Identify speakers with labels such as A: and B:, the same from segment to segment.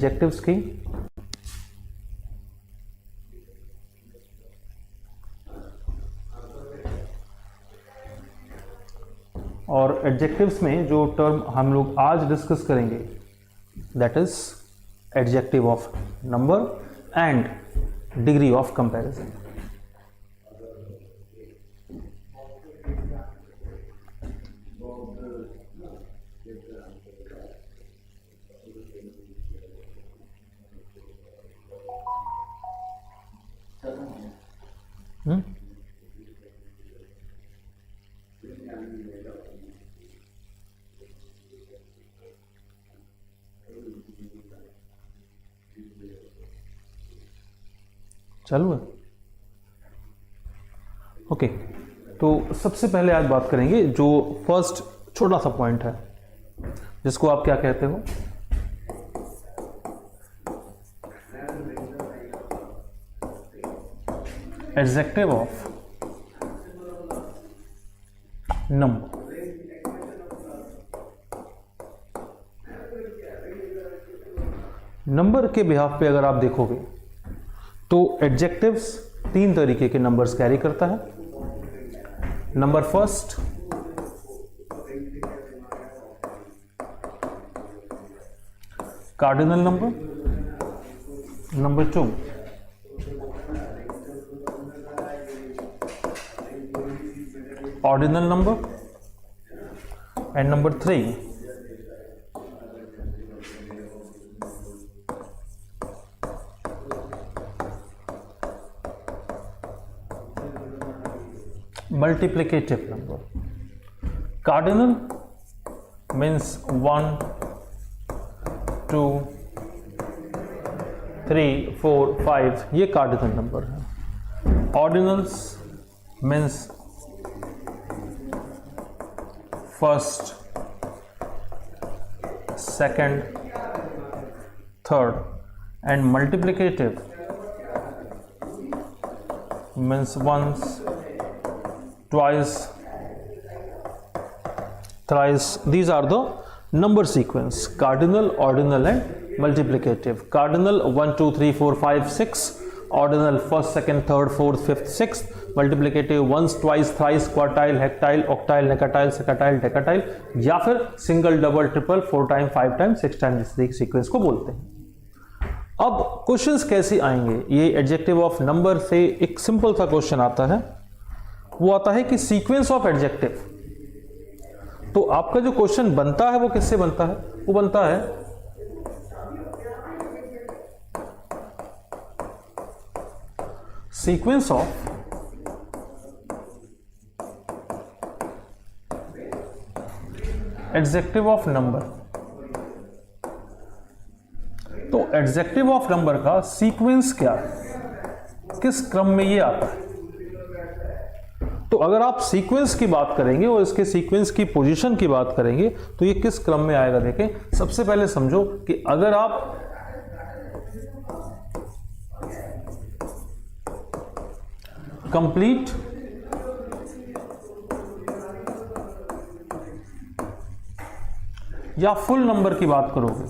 A: Adjectives की। और adjectives में जो टर्म हम लोग आज डिस्कस करेंगे that is adjective of number and degree of comparison. चालू है? ओके, तो सबसे पहले आज बात करेंगे जो फर्स्ट छोटा सा पॉइंट है जिसको आप क्या कहते हो, एडजेक्टिव ऑफ नंबर। नंबर के बिहाफ पे अगर आप देखोगे तो एडजेक्टिव्स तीन तरीके के नंबर्स कैरी करता है। Number first, cardinal number. Number two, ordinal number. And number three, multiplicative number. Cardinal means 1, 2, 3, 4, 5, ये कार्डिनल नंबर है। Ordinals means first, second, third. And multiplicative means once, twice, thrice. These are the number sequence: cardinal, ordinal and multiplicative. Cardinal 1, 2, 3, 4, 5, 6. Ordinal first, second, third, fourth, fifth, sixth. Multiplicative once, twice, thrice, quartile, hectile, octile, necatile, secatile, decatile, या फिर single, double, triple, 4 time, 5 time, 6 time, जिस sequence को बोलते हैं। अब questions कैसे आएंगे, ये एडजेक्टिव ऑफ नंबर से एक सिंपल सा क्वेश्चन आता है, वो आता है कि सीक्वेंस ऑफ एडजेक्टिव। तो आपका जो क्वेश्चन बनता है वो किससे बनता है, वो बनता है sequence of adjective of number. तो एडजेक्टिव ऑफ नंबर का सीक्वेंस क्या है, किस क्रम में ये आता है। तो अगर आप सीक्वेंस की बात करेंगे और इसके सीक्वेंस की पोजीशन की बात करेंगे तो ये किस क्रम में आएगा। देखें, सबसे पहले समझो कि अगर आप कंप्लीट या फुल नंबर की बात करोगे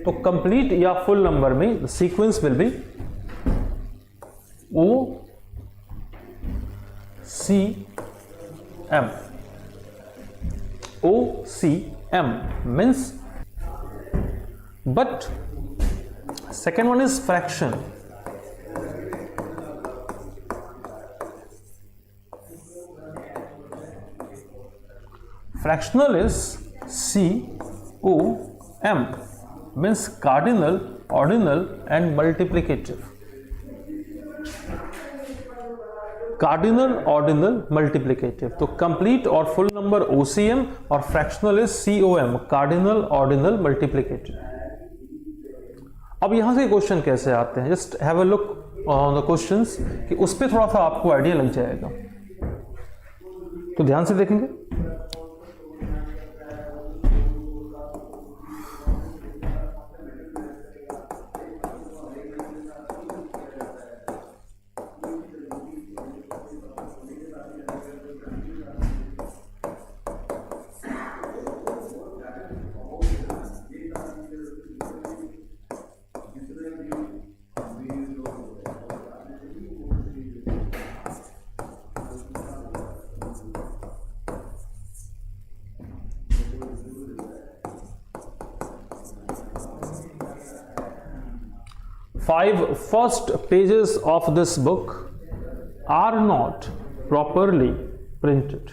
A: तो कंप्लीट या फुल नंबर में sequence will be O C M. O C M means, but second one is fraction. Fractional is COM, means cardinal, ordinal and multiplicative. Cardinal, ordinal, multiplicative. तो complete और full number OCM और fractional is COM, cardinal, ordinal, multiplicative. अब यहां से question कैसे आते हैं, just have a look on the questions कि उस पर थोड़ा सा आपको आइडिया लग जाएगा। तो ध्यान से देखेंगे। 5 first pages of this book are not properly printed.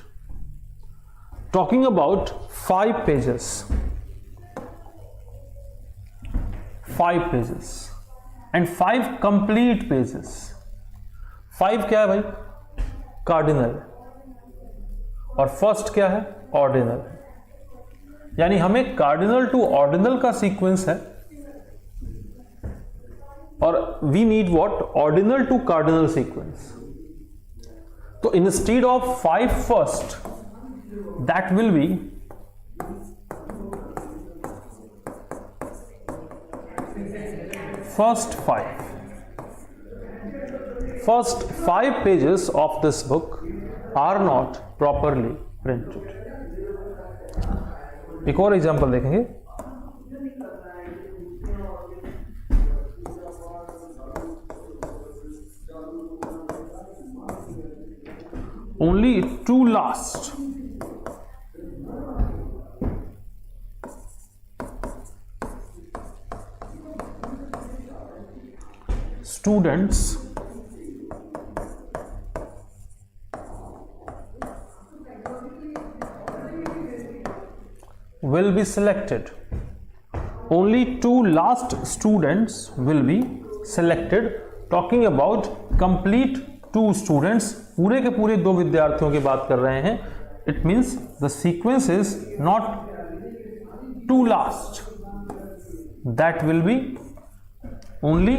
A: Talking about 5 pages. 5 pages and 5 complete pages. 5 क्या है भाई? कार्डिनल, और फर्स्ट क्या है? ऑर्डिनल. यानी हमें कार्डिनल टू ऑर्डिनल का सीक्वेंस है, और we need what? Ordinal to cardinal sequence. तो instead of 5 first, that will be first 5 pages of this book are not properly printed. एक और एग्जांपल देखेंगे. Only 2 last students will be selected. Only 2 last students will be selected. Talking about complete 2 students, पूरे के पूरे 2 विद्यार्थियों की बात कर रहे हैं. It means the sequence is not 2 last. That will be only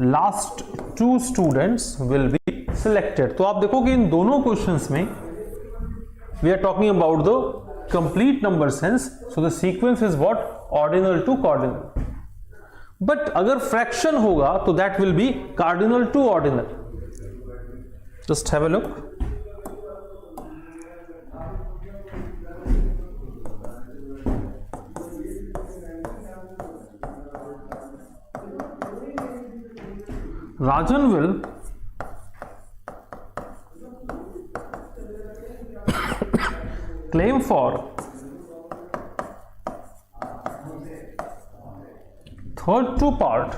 A: last 2 students will be selected. तो आप देखो कि इन दोनों क्वेश्चंस में we are talking about the complete number sense. So the sequence is what? Ordinal to cardinal. But अगर fraction होगा तो that will be cardinal to ordinal. Just have a look. Rajan will claim for third 2 part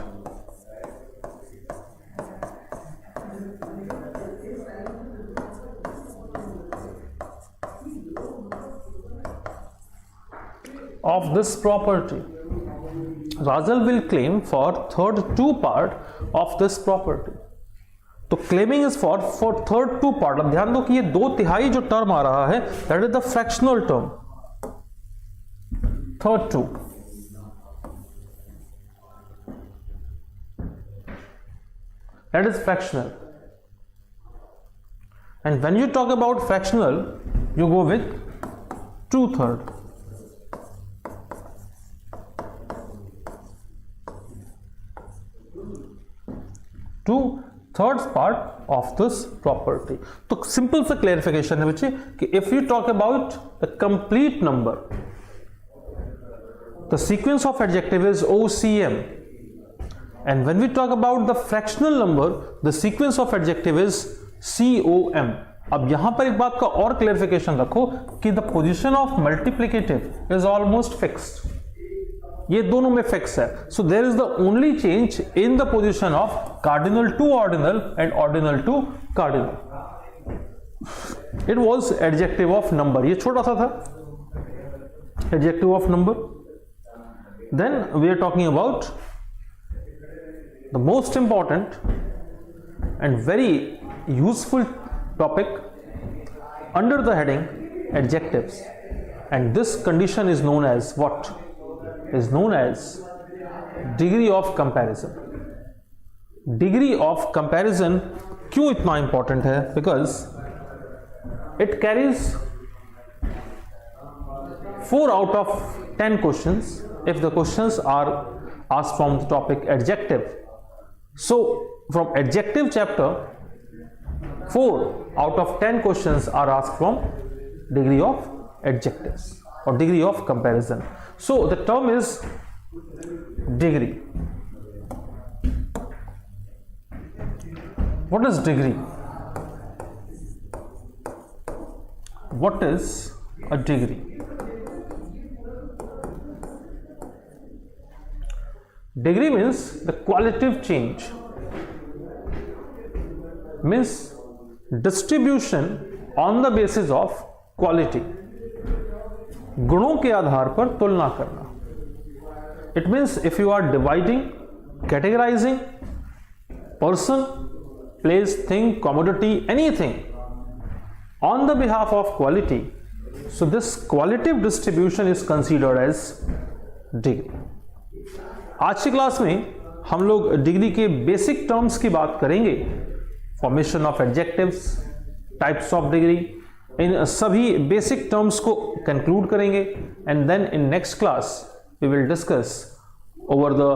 A: of this property. Rajal will claim for third 2 part of this property. तो claiming is for third 2 part. अब ध्यान दो कि ये 2/3 जो term आ रहा है, that is the fractional term. Third 2. That is fractional. And when you talk about fractional, you go with 2/3. 2/3 part of this property. तो सिंपल सा क्लैरिफिकेशन है बच्चे कि if you talk about the complete number, the sequence of adjective is OCM, and when we talk about the fractional number, the sequence of adjective is COM. अब यहां पर एक बात का और क्लैरिफिकेशन रखो कि the position of multiplicative is almost fixed. ये दोनों में फिक्स है. So there is the only change in the position of cardinal to ordinal and ordinal to cardinal. It was adjective of number. ये छोटा सा था adjective of number. Then we are talking about the most important and very useful topic under the heading adjectives, and this condition is known as what? is known as degree of comparison. Degree of comparison क्यों इतना important है? Because it carries 4 out of 10 questions if the questions are asked from the topic adjective. So from adjective chapter 4 out of 10 questions are asked from degree of adjectives or degree of comparison. So the term is degree. What is degree? What is a degree? Degree means the qualitative change, means distribution on the basis of quality. गुणों के आधार पर तुलना करना. It means if you are dividing, categorizing person, place, thing, commodity, anything on the behalf of quality, so this qualitative distribution is considered as degree. आज की class में हम लोग डिग्री के बेसिक टर्म्स की बात करेंगे. Formation of adjectives, types of degree, इन सभी बेसिक टर्म्स को कंक्लूड करेंगे. And then in next class we will discuss over the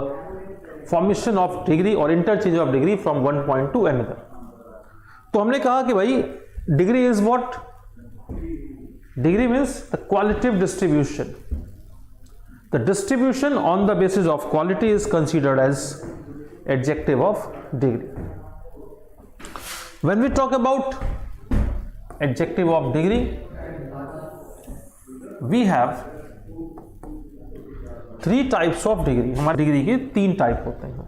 A: formation of degree और interchange of degree from one point to another. तो हमने कहा कि भाई degree is what? Degree means the qualitative distribution. The distribution on the basis of quality is considered as adjective of degree. When we talk about adjective of degree, we have three types of degree. हमारे degree के तीन type होते हैं.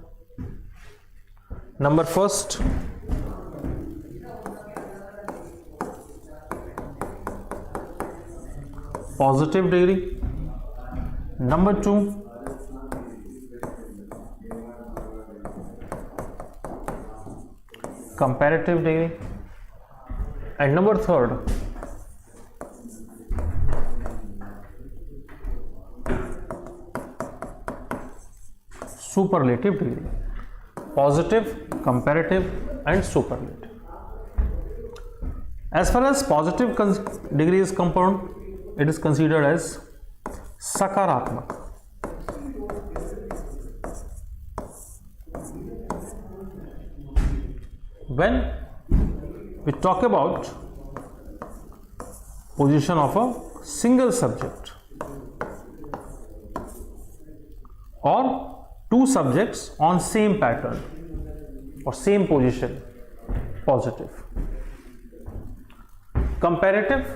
A: Number first, positive degree. Number 2, comparative degree, and number 3rd, superlative degree. Positive, comparative, and superlative. As far as positive degree is concerned, it is considered as सकारात्मक. When we talk about position of a single subject or two subjects on same pattern or same position, positive. Comparative,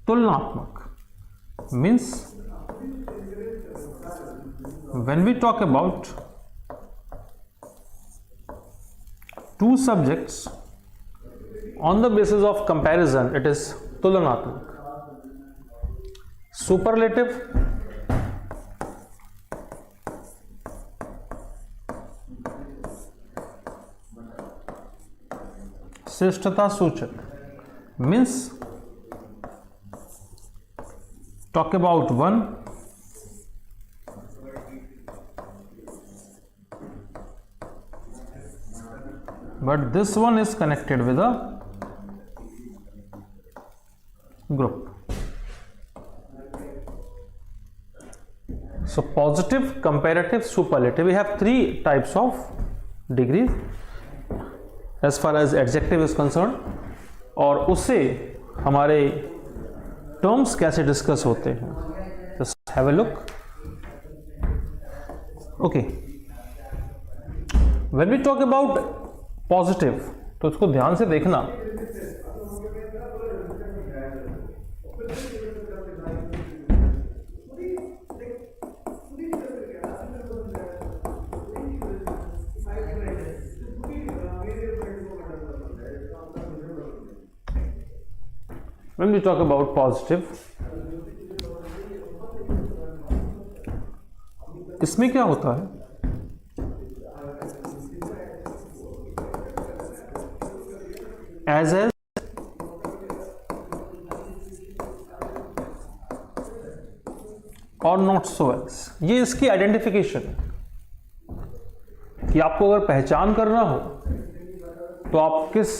A: तुलनात्मक, means when we talk about two subjects on the basis of comparison, it is तुलनात्मक. Superlative, श्रेष्ठता सूचक, means talk about one but this one is connected with a group. So positive, comparative, superlative, we have three types of degrees as far as adjective is concerned. और उससे हमारे terms कैसे discuss होते हैं, just have a look. Okay, when we talk about positive, तो इसको ध्यान से देखना. When we talk about positive, इसमें क्या होता है? As और not so as, ये इसकी आइडेंटिफिकेशन है कि आपको अगर पहचान करना हो तो आप किस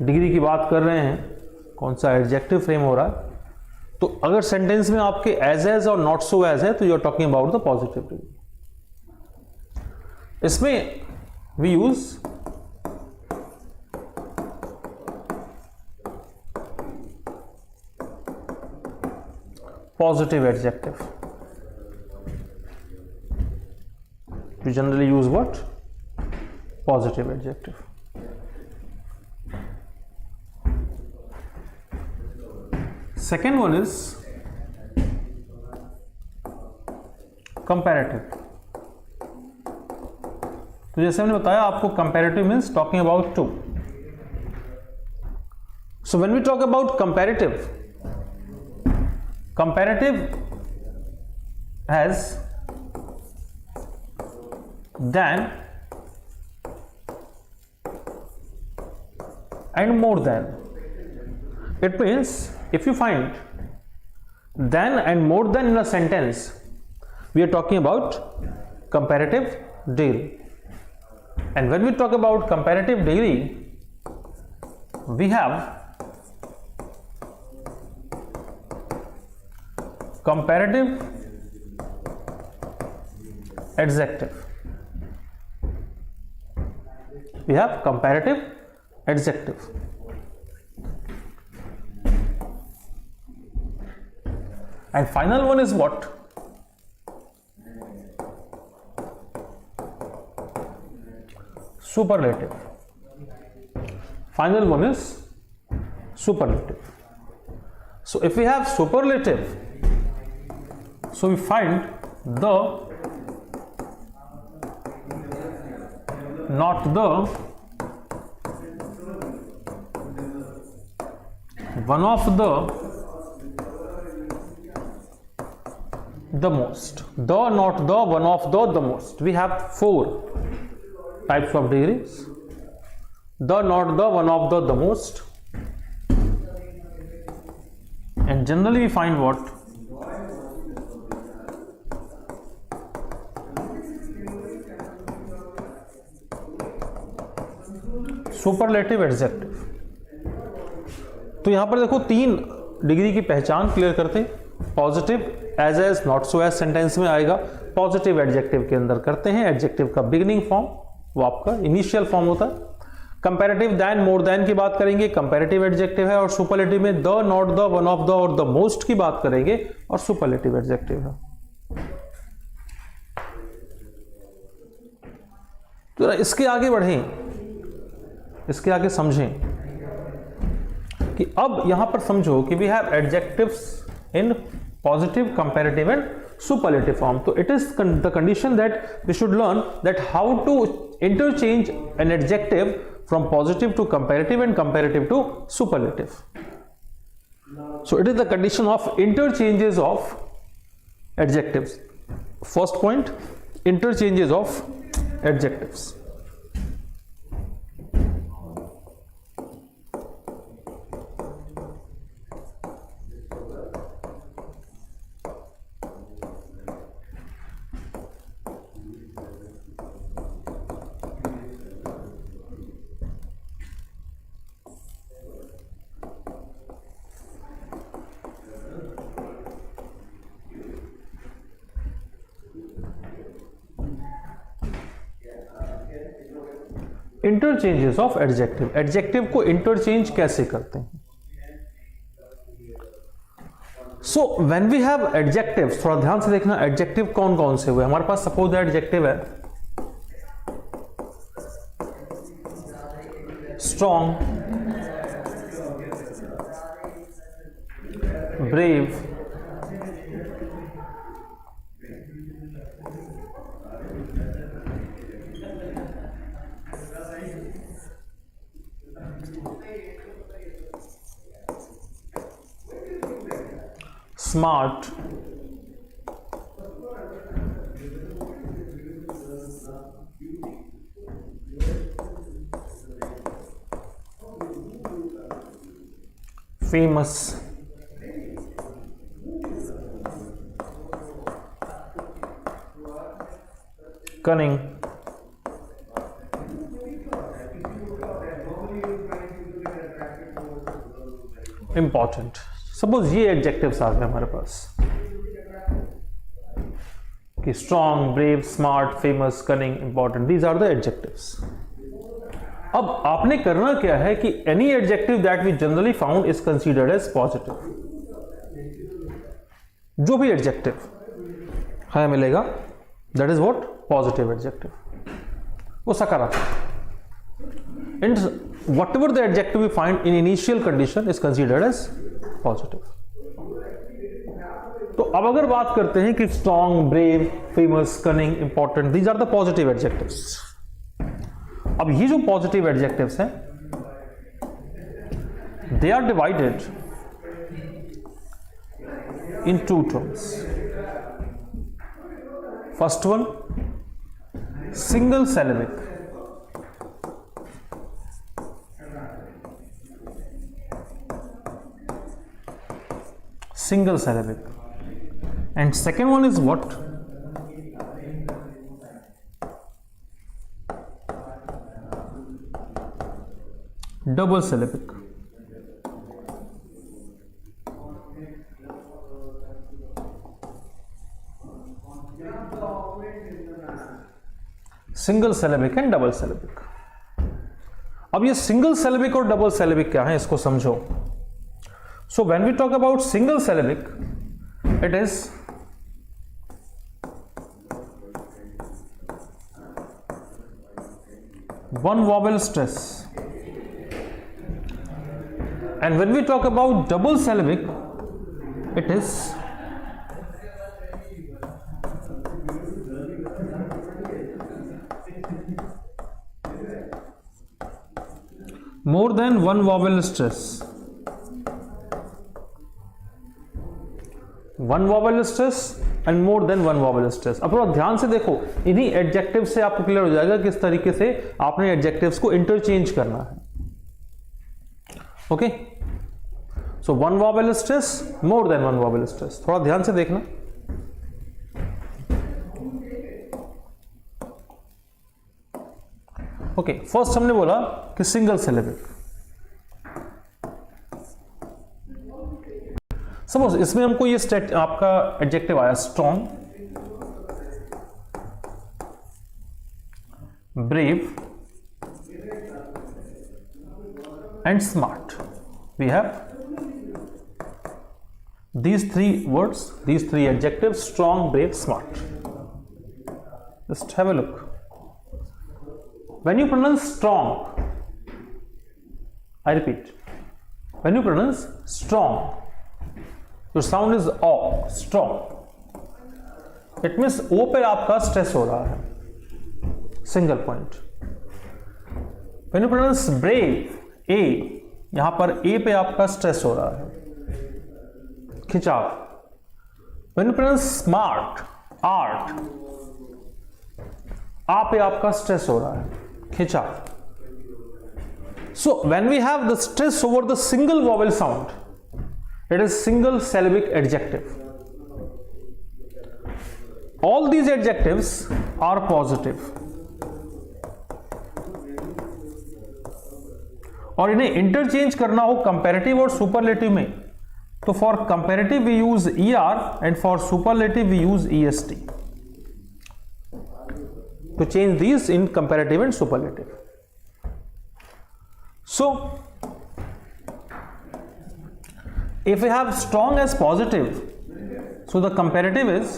A: डिग्री की बात कर रहे हैं, कौन सा एडजेक्टिव फ्रेम हो रहा है. तो अगर सेंटेंस में आपके एज और नॉट सो एज है तो you are talking about the positive degree. इसमें we use positive adjective. We generally use what? Positive adjective. Second one is comparative. तो जैसे हमने बताया आपको, comparative means talking about two. So when we talk about comparative, comparative has than and more than. It means if you find than and more than in a sentence, we are talking about comparative degree. And when we talk about comparative degree, we have comparative adjective. We have comparative adjective. And final one is what? Superlative. Final one is superlative. So if we have superlative, so we find the, not the, one of the most, the, not the, one of the most. We have 4 types of degrees: the, not the, one of the most. And generally we find what? Superlative adjective. तो यहां पर देखो 3 degree की पहचान clear करते हैं। Positive, as, not so as sentence में आएगा। पॉजिटिव एडजेक्टिव के अंदर करते हैं। एडजेक्टिव का बिगिनिंग फॉर्म वो आपका इनिशियल फॉर्म होता है। कंपैरेटिव दैन, मोर दैन की बात करेंगे, कंपैरेटिव एडजेक्टिव है। और सुपरलेटिव में the, not the, one of the और द मोस्ट की बात करेंगे और सुपरलेटिव एडजेक्टिव है। तो इसके आगे बढ़ें, इसके आगे समझें कि अब यहां पर समझो कि we have adjectives in positive, comparative and superlative form. तो it is the condition that we should learn that how to interchange an adjective from positive to comparative and comparative to superlative. So it is the condition of interchanges of adjectives. First point, interchanges of adjectives. Interchanges of adjective. Adjective को interchange कैसे करते हैं? So when we have adjective, थोड़ा ध्यान से देखना adjective कौन कौन से हुए। हमारे पास सपोज एडजेक्टिव है strong, brave, smart, famous, cunning, important. Suppose ये एडजेक्टिव्स आ गए हमारे पास कि strong, brave, smart, famous, cunning, important, these are the adjectives. अब आपने करना क्या है कि any adjective that we generally found is considered as positive. जो भी एडजेक्टिव हमें मिलेगा that is what? Positive adjective, वो सकारात्मक। And whatever the adjective we find in initial condition is considered as positive. तो अब अगर बात करते हैं कि strong, brave, famous, cunning, important, these are the positive adjectives. अब ये जो पॉजिटिव एडजेक्टिव्स हैं, they are divided into terms. First one, single syllabic, single syllabic, and second one is what? Double syllabic. Single syllabic and double syllabic. अब ये single syllabic और double syllabic क्या है, इसको समझो। So when we talk about single syllabic, it is one vowel stress, and when we talk about double syllabic, it is more than one vowel stress. One vowel stress and more than one vowel stress. अब थोड़ा ध्यान से देखो, इन्हीं adjective से आपको clear हो जाएगा किस तरीके से आपने एडजेक्टिव्स को इंटरचेंज करना है। Okay, so one vowel stress, more than one vowel stress, थोड़ा ध्यान से देखना। ओके, फर्स्ट हमने बोला कि सिंगल सिलेबिक। सपोज इसमें हमको ये स्टेट आपका एडजेक्टिव आया strong, brave and smart. We have these three words, these three adjectives: strong, brave, smart. Just have a look. When you pronounce strong, I repeat, when you pronounce strong, your sound is o, strong. It means o पे आपका stress हो रहा है, single point. When you pronounce brave, a, यहां पर a पे आपका stress हो रहा है, खिंचाव। When you pronounce smart, art, आ पे आपका स्ट्रेस हो रहा है, खिंचाव। So when we have the stress over the single vowel sound, it is single syllabic adjective. All these adjectives are positive. और इन्हें इंटरचेंज करना हो कंपैरेटिव और सुपरलेटिव में, तो for comparative we use ER and for superlative we use EST to change these in comparative and superlative. So if we have strong as positive, so the comparative is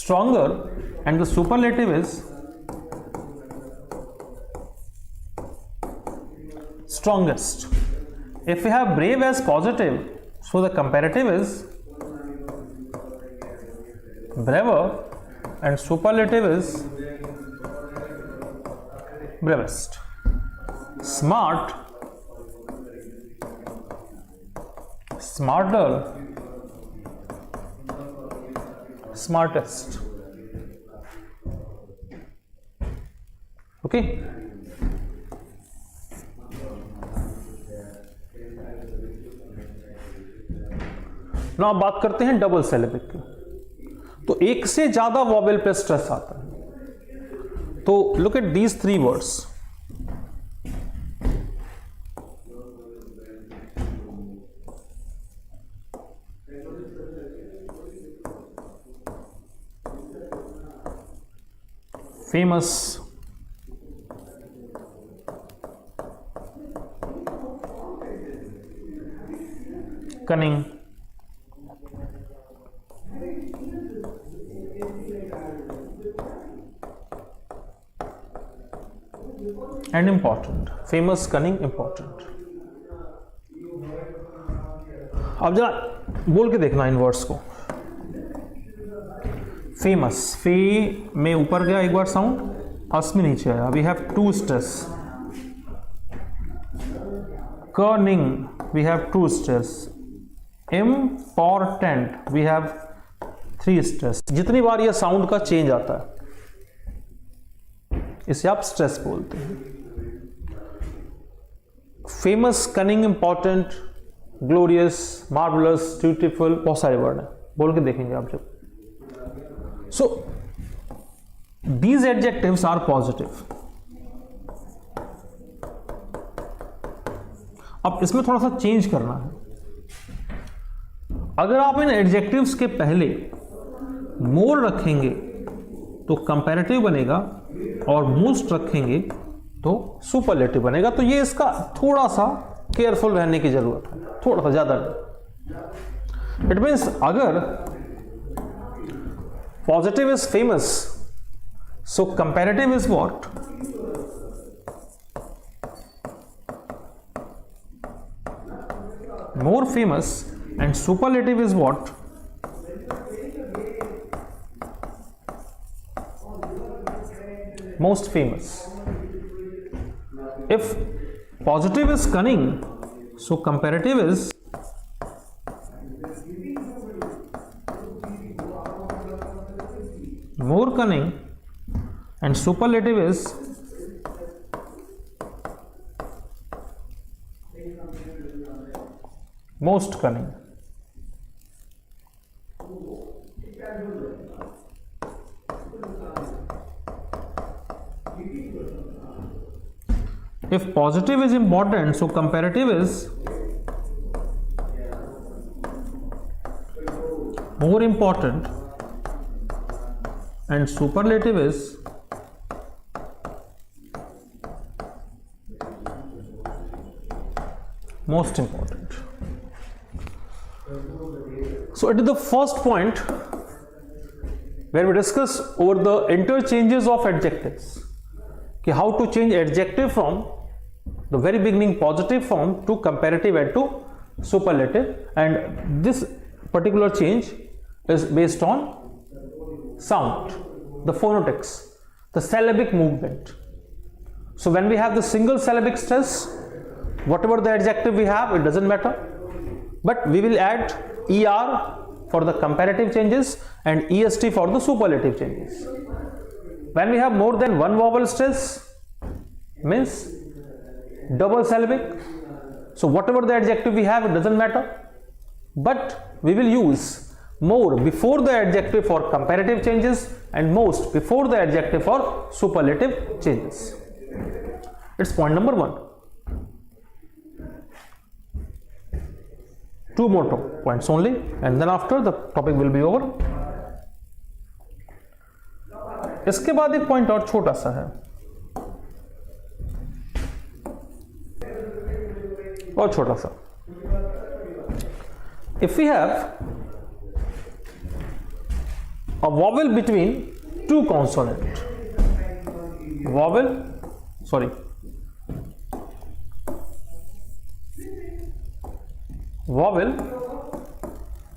A: stronger and the superlative is strongest. If we have brave as positive, so the comparative is braver and superlative is bravest. Smart, smarter, smartest. Okay. ना अब बात करते हैं double syllabic की। तो एक से ज्यादा वॉवेल पे स्ट्रेस आता है। तो look at these three words, famous, cunning, and important. Famous, cunning, important. अब जरा बोल के देखना इन वर्ड्स को। फेमस, फे में ऊपर गया एक बार साउंड, अस में नीचे आया। We have 2 stress. Cunning, we have 2 stress. Important, we have 3 stress. जितनी बार ये साउंड का चेंज आता है इसे आप स्ट्रेस बोलते हैं। Famous, cunning, important, glorious, marvellous, beautiful, बहुत सारे वर्ड हैं, बोल के देखेंगे आप जब। So these adjectives are positive. अब इसमें थोड़ा सा चेंज करना है। अगर आप इन एडजेक्टिव्स के पहले मोर रखेंगे तो कंपैरेटिव बनेगा, और मोस्ट रखेंगे तो सुपरलेटिव बनेगा। तो ये इसका थोड़ा सा केयरफुल रहने की जरूरत है, थोड़ा सा ज्यादा नहीं। इट मीन्स अगर positive is famous, so comparative is what? More famous, and superlative is what? Most famous. If positive is cunning, so comparative is more cunning, and superlative is most cunning. If positive is important, so comparative is more important, and superlative is most important. So it is the first point where we discuss over the interchanges of adjectives, कि how to change adjective from the very beginning positive form to comparative and to superlative, and this particular change is based on sound, the phonetics, the syllabic movement. So when we have the single syllabic stress, whatever the adjective we have, it doesn't matter, but we will add ER for the comparative changes and EST for the superlative changes. When we have more than one vowel stress, means double syllabic, so whatever the adjective we have, it doesn't matter, but we will use more before the adjective for comparative changes and most before the adjective for superlative changes. It's point number 1. 2 more points only, and then after the topic will be over. इसके बाद एक point और छोटा सा है, और छोटा सा। If we have a vowel between 2 consonant, vowel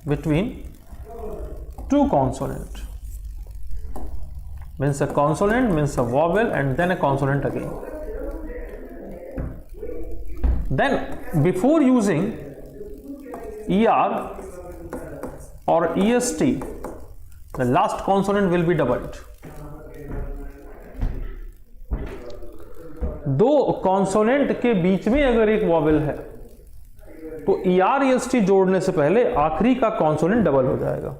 A: between 2 consonant, means a consonant, means a vowel, and then a consonant again. Then before using ER or EST, the last consonant will be doubled. 2 consonant के बीच में अगर एक vowel है तो ER EST जोड़ने से पहले आखिरी का consonant डबल हो जाएगा.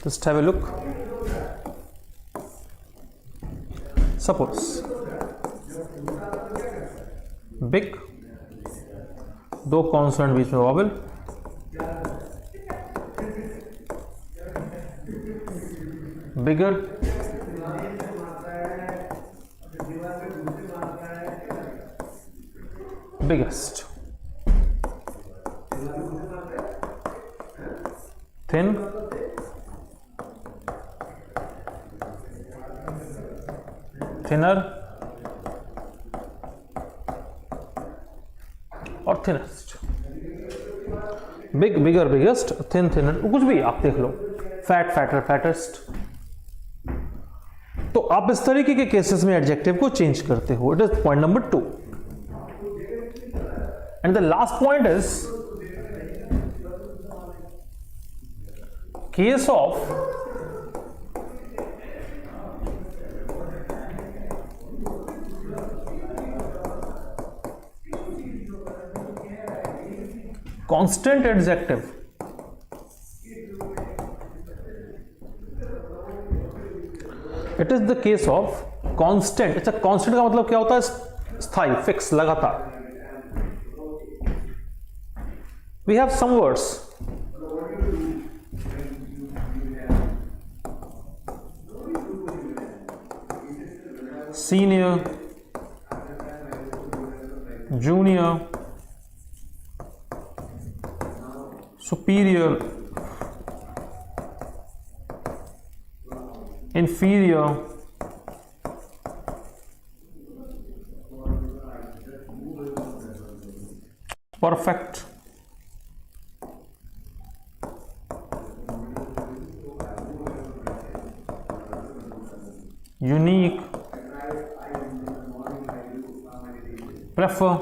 A: Just have a look. Suppose big, 2 consonant बीच में vowel, bigger, biggest, thin, thinner और thinnest. बिग, बिगर, बिगेस्ट, थिन, थिनर, कुछ भी आप देख लो, फैट, फैटर, फैटेस्ट। तो आप इस तरीके के केसेस में एडजेक्टिव को चेंज करते हो। It is point number 2। And the last point is case of constant adjective। It is the case of constant। अच्छा, constant का मतलब क्या होता है? स्थायी, फिक्स, लगातार। We have some words। senior, junior, superior, inferior, perfect, unique, prefer।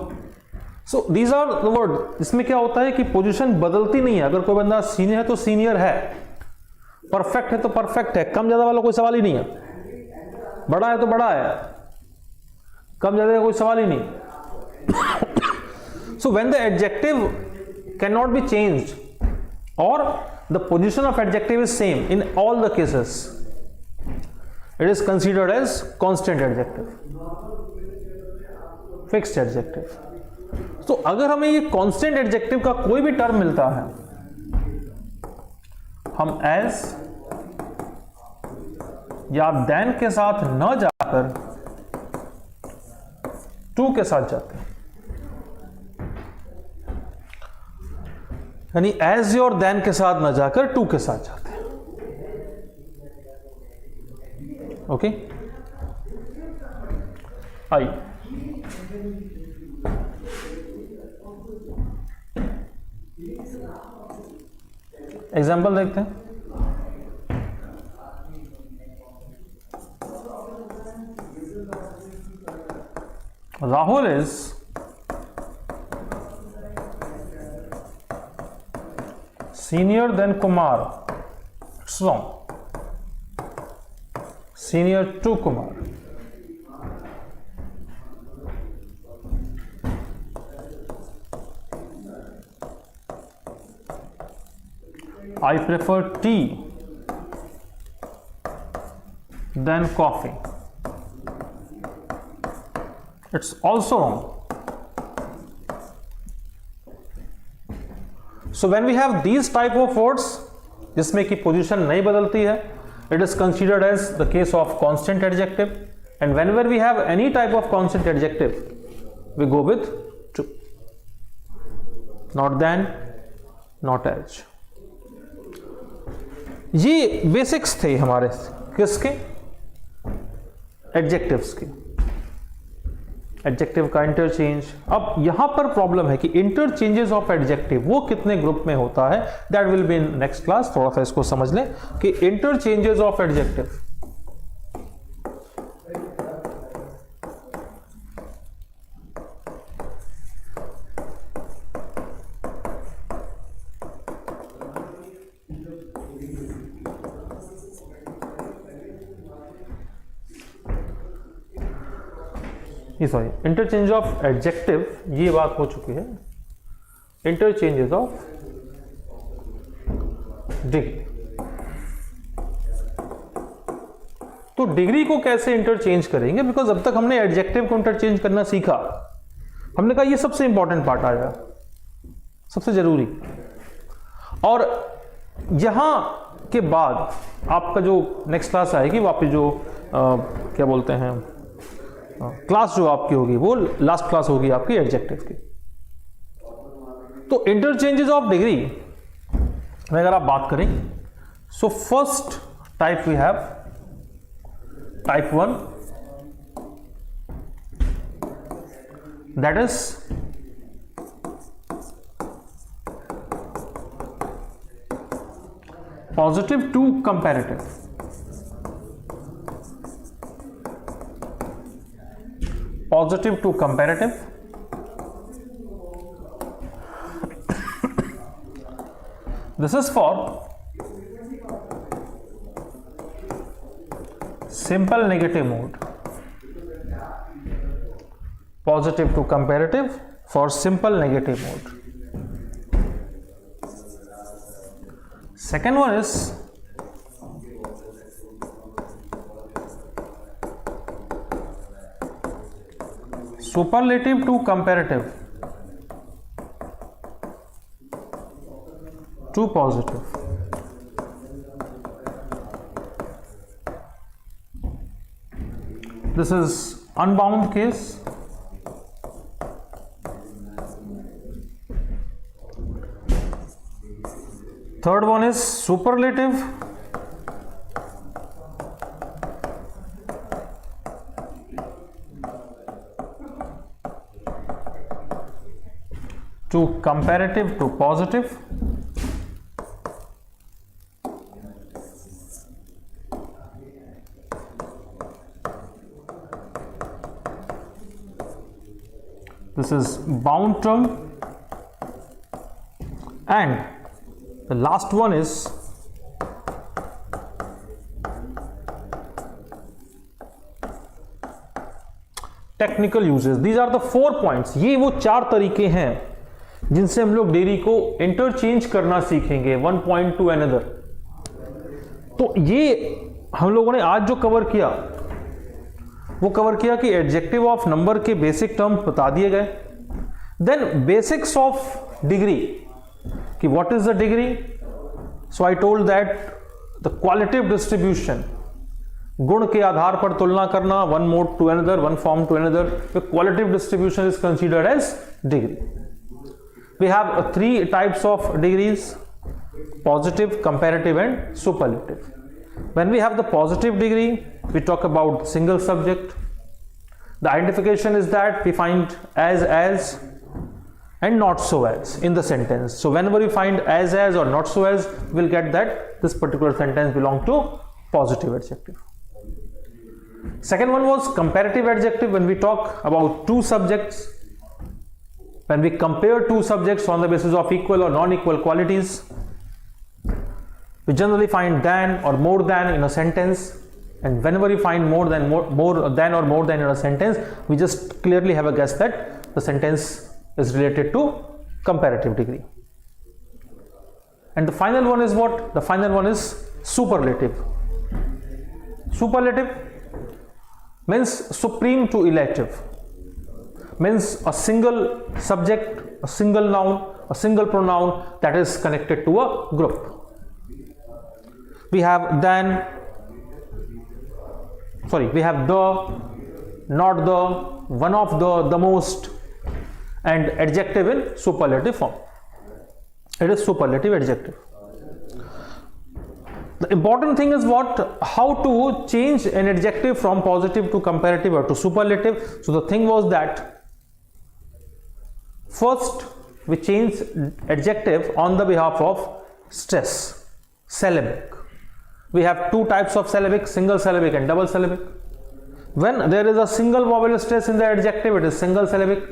A: So these are the word. इसमें क्या होता है कि पोजीशन बदलती नहीं है। अगर कोई बंदा सीनियर है तो सीनियर है, परफेक्ट है तो परफेक्ट है, कम ज्यादा वाला कोई सवाल ही नहीं है, बड़ा है तो बड़ा है, कम ज्यादा का कोई सवाल ही नहीं। So when the adjective can not be changed और the position of adjective is same in all the cases, it is considered as constant adjective, fixed adjective. तो अगर हमें ये कांस्टेंट एडजेक्टिव का कोई भी टर्म मिलता है, हम एज या देन के साथ न जाकर टू के साथ जाते हैं, यानी एज और देन के साथ न जाकर टू के साथ जाते हैं। ओके, आइए एग्जाम्पल देखते हैं। Rahul is senior than Kumar. It's wrong, senior to Kumar. I prefer tea than coffee. It's also wrong. So when we have these type of words जिसमें की पोजीशन नहीं बदलती है, it is considered as the case of constant adjective, and whenever we have any type of constant adjective we go with to, not than, not as। ये basics थे हमारे किसके? Adjectives के, एडजेक्टिव का इंटरचेंज। अब यहां पर प्रॉब्लम है कि इंटरचेंजेस ऑफ एडजेक्टिव वो कितने ग्रुप में होता है, that will be in next class. थोड़ा सा इसको समझ लें कि interchanges of adjective sorry, interchange of adjective, ये बात हो चुकी है। इंटरचेंजेस ऑफ डिग्री, तो डिग्री को कैसे इंटरचेंज करेंगे? बिकॉज अब तक हमने एडजेक्टिव को इंटरचेंज करना सीखा, हमने कहा ये सबसे इंपॉर्टेंट पार्ट आएगा, सबसे जरूरी। और यहां के बाद आपका जो नेक्स्ट क्लास आएगी, वो आपकी जो क्या बोलते हैं क्लास जो आपकी होगी, वो लास्ट क्लास होगी आपकी एडजेक्टिव की। तो इंटरचेंजेस ऑफ डिग्री में अगर आप बात करें, so first type we have type 1, that is positive to comparative. Positive to comparative. This is for simple negative mode. Positive to comparative for simple negative mode. Second one is superlative to comparative to positive. This is unbound case. Third one is superlative to comparative to positive. This is bound term, and the last one is technical uses. These are the 4 points. ये वो 4 तरीके हैं जिनसे हम लोग dairy को interchange करना सीखेंगे वन पॉइंट टू अनदर. तो ये हम लोगों ने आज जो कवर किया वो कवर किया कि एडजेक्टिव ऑफ नंबर के बेसिक टर्म्स बता दिए गए. देन बेसिक्स ऑफ डिग्री कि what is the degree. So I told that the qualitative distribution, गुण के आधार पर तुलना करना, one mode to another, one form to another, the qualitative distribution is considered as degree. We have 3 types of degrees: positive, comparative and superlative. When we have the positive degree, we talk about single subject. The identification is that we find as and not so as in the sentence. So whenever we find as or not so as, we'll get that this particular sentence belongs to positive adjective. Second one was comparative adjective. When we talk about two subjects, when we compare two subjects on the basis of equal or non-equal qualities, we generally find than or more than in a sentence. And whenever you find more than or more than in a sentence, we just clearly have a guess that the sentence is related to comparative degree. And the final one is what? The final one is superlative. Superlative means supreme to elative. Means a single subject, a single noun, a single pronoun that is connected to a group. We have we have the, not the, one of the most, and adjective in superlative form. It is superlative adjective. The important thing is what? How to change an adjective from positive to comparative or to superlative. So the thing was that first we change adjective on the behalf of stress, syllabic. We have 2 types of syllabic, single syllabic and double syllabic. When there is a single vowel stress in the adjective, it is single syllabic.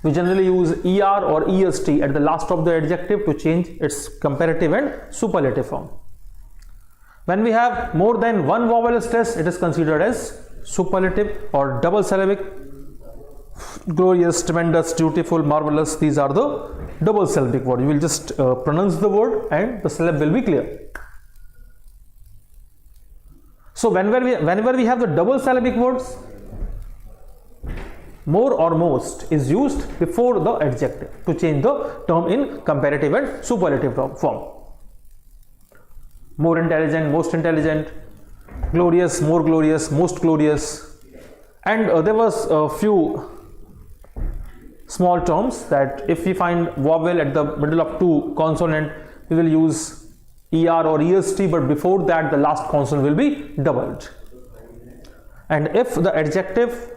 A: We generally use ER or EST at the last of the adjective to change its comparative and superlative form. When we have more than one vowel stress, it is considered as superlative or double syllabic. Glorious, tremendous, beautiful, marvelous, these are the double syllabic words. You will just pronounce the word and the syllable will be clear. So whenever we have the double syllabic words, more or most is used before the adjective to change the term in comparative and superlative form. More intelligent, most intelligent, glorious, more glorious, most glorious. And there was a few small terms that if we find vowel at the middle of 2 consonant, we will use ER or EST, but before that the last consonant will be doubled. And if the adjective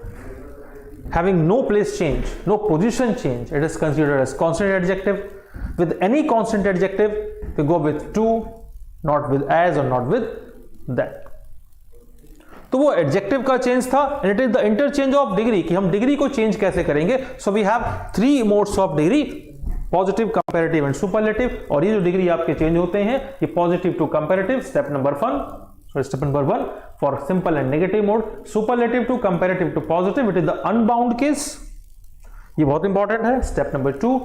A: having no place change, no position change, it is considered as consonant adjective. With any consonant adjective, we go with 2, not with as और not with that. तो वो adjective का change था, and it is the interchange of degree, कि हम degree को change कैसे करेंगे। So we have 3 modes of degree, positive, comparative and superlative, और ये जो डिग्री आपके चेंज होते हैं ये positive to comparative, step number 1 for simple and negative mode, superlative to comparative to positive, it is the unbound case, ये बहुत important है। स्टेप नंबर 2,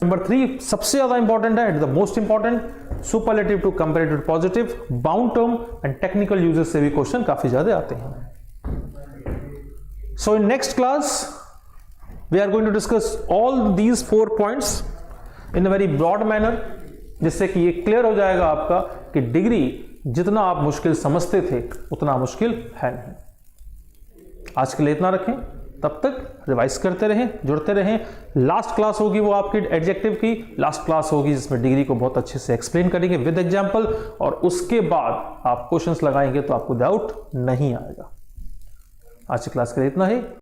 A: नंबर 3 सबसे ज्यादा इंपॉर्टेंट है, it is the most important, superlative to comparative positive, bound term and technical uses से भी question काफी ज्यादा आते हैं। So in next class we are going to discuss all these 4 points in a very broad manner, जिससे कि ये clear हो जाएगा आपका कि डिग्री जितना आप मुश्किल समझते थे उतना मुश्किल है नहीं। आज के लिए इतना रखें, तब तक रिवाइज करते रहें, जुड़ते रहें। लास्ट क्लास होगी वो आपकी एडजेक्टिव की लास्ट क्लास होगी, जिसमें डिग्री को बहुत अच्छे से एक्सप्लेन करेंगे विद एग्जांपल, और उसके बाद आप क्वेश्चंस लगाएंगे तो आपको डाउट नहीं आएगा। आज की क्लास के लिए इतना ही।